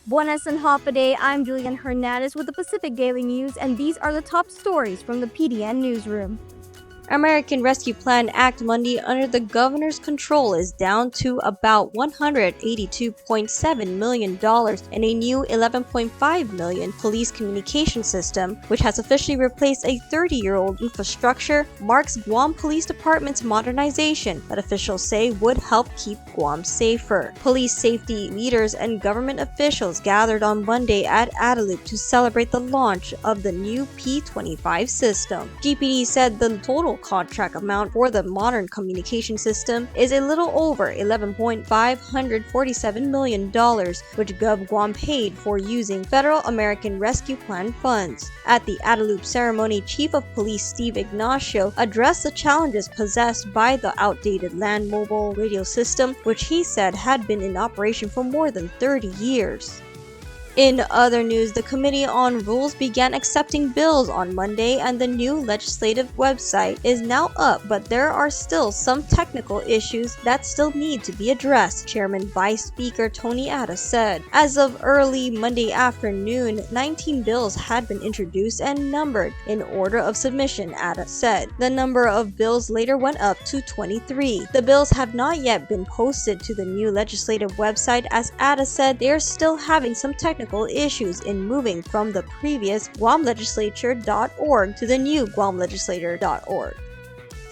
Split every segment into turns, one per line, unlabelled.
Buenas and Day. I'm Julian Hernandez with the Pacific Daily News, and these are the top stories from the PDN newsroom.
American Rescue Plan Act money under the governor's control is down to about $182.7 million, and a new $11.5 million police communication system, which has officially replaced a 30-year-old infrastructure, marks Guam Police Department's modernization that officials say would help keep Guam safer. Police safety leaders and government officials gathered on Monday at Adaloop to celebrate the launch of the new P-25 system. GPD said the total contract amount for the modern communication system is a little over $11.547 million, which Gov Guam paid for using Federal American Rescue Plan funds. At the Adaloop ceremony, Chief of Police Steve Ignacio addressed the challenges possessed by the outdated land mobile radio system, which he said had been in operation for more than 30 years. In other news, the Committee on Rules began accepting bills on Monday, and the new legislative website is now up, but there are still some technical issues that still need to be addressed, Chairman Vice Speaker Tony Atta said. As of early Monday afternoon, 19 bills had been introduced and numbered in order of submission, Atta said. The number of bills later went up to 23. The bills have not yet been posted to the new legislative website, as Atta said they are still having some technical issues in moving from the previous guamlegislature.org to the new guamlegislator.org.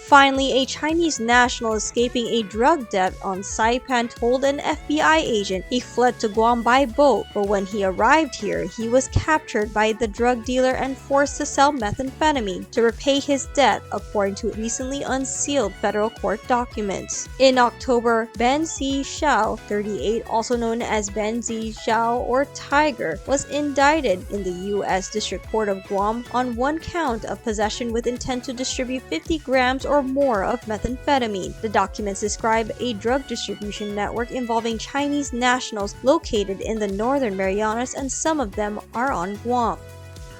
Finally, a Chinese national escaping a drug debt on Saipan told an FBI agent he fled to Guam by boat, but when he arrived here, he was captured by the drug dealer and forced to sell methamphetamine to repay his debt, according to recently unsealed federal court documents. In October, Ben Z. Xiao, 38, also known as Ben Z. Xiao or Tiger, was indicted in the U.S. District Court of Guam on one count of possession with intent to distribute 50 grams or more of methamphetamine. The documents describe a drug distribution network involving Chinese nationals located in the Northern Marianas, and some of them are on Guam.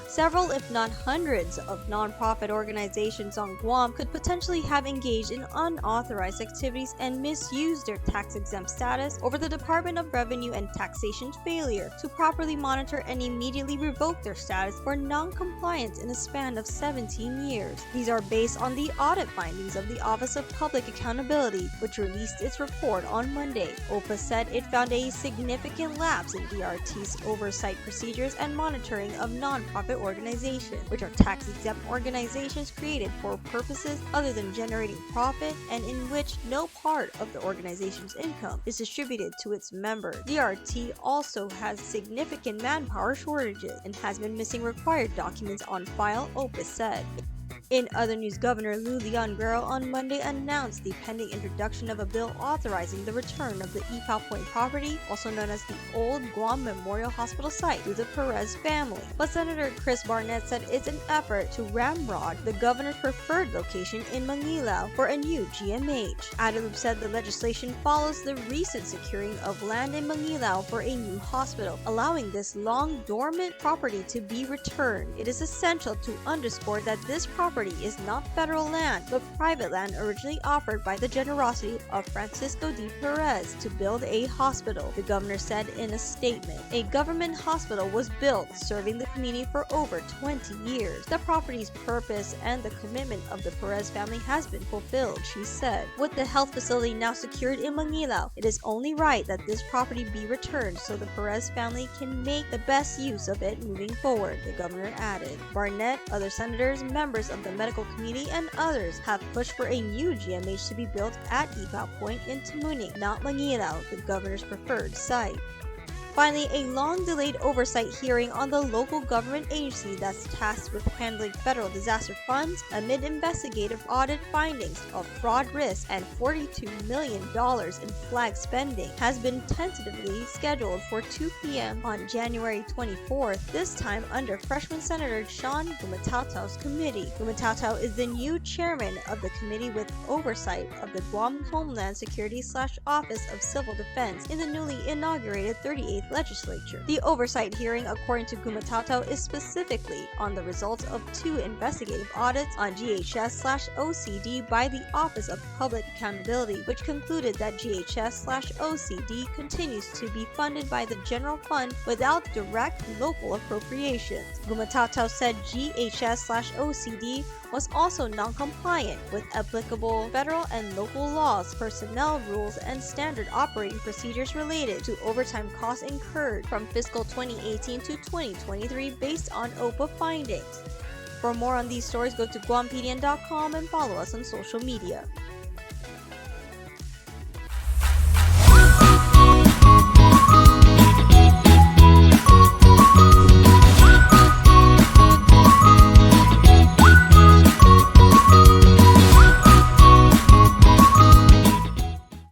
Several, if not hundreds, of non-profit organizations on Guam could potentially have engaged in unauthorized activities and misused their tax-exempt status over the Department of Revenue and Taxation's failure to properly monitor and immediately revoke their status for non-compliance in a span of 17 years. These are based on the audit findings of the Office of Public Accountability, which released its report on Monday. OPA said it found a significant lapse in DRT's oversight procedures and monitoring of non-profit organizations, which are tax-exempt organizations created for purposes other than generating profit and in which no part of the organization's income is distributed to its members. DRT also has significant manpower shortages and has been missing required documents on file, OPA said. In other news, Governor Lou Leon Guerrero on Monday announced the pending introduction of a bill authorizing the return of the Ypao Point property, also known as the Old Guam Memorial Hospital site, to the Perez family. But Senator Chris Barnett said it's an effort to ramrod the governor's preferred location in Manila for a new GMH. Adaloop said the legislation follows the recent securing of land in Manila for a new hospital, allowing this long-dormant property to be returned. It is essential to underscore that this property is not federal land, but private land originally offered by the generosity of Francisco D. Perez to build a hospital, the governor said in a statement. A government hospital was built, serving the community for over 20 years. The property's purpose and the commitment of the Perez family has been fulfilled, she said. With the health facility now secured in Manila, it is only right that this property be returned so the Perez family can make the best use of it moving forward, the governor added. Barnett, other senators, members of the medical community, and others have pushed for a new GMH to be built at Ypao Point in Tamuning, not Manila, the governor's preferred site. Finally, a long-delayed oversight hearing on the local government agency that's tasked with handling federal disaster funds amid investigative audit findings of fraud risk and $42 million in flag spending has been tentatively scheduled for 2 p.m. on January 24th, this time under freshman Senator Sean Gumataotao's committee. Gumataotao is the new chairman of the committee with oversight of the Guam Homeland Security / Office of Civil Defense in the newly inaugurated 38th 28th legislature. The oversight hearing, according to Gumataotao, is specifically on the results of 2 investigative audits on GHS/OCD by the Office of Public Accountability, which concluded that GHS/OCD continues to be funded by the general fund without direct local appropriations. Gumataotao said GHS/OCD was also non-compliant with applicable federal and local laws, personnel rules, and standard operating procedures related to overtime costs incurred from fiscal 2018 to 2023 based on OPA findings. For more on these stories, go to GuamPDN.com and follow us on social media.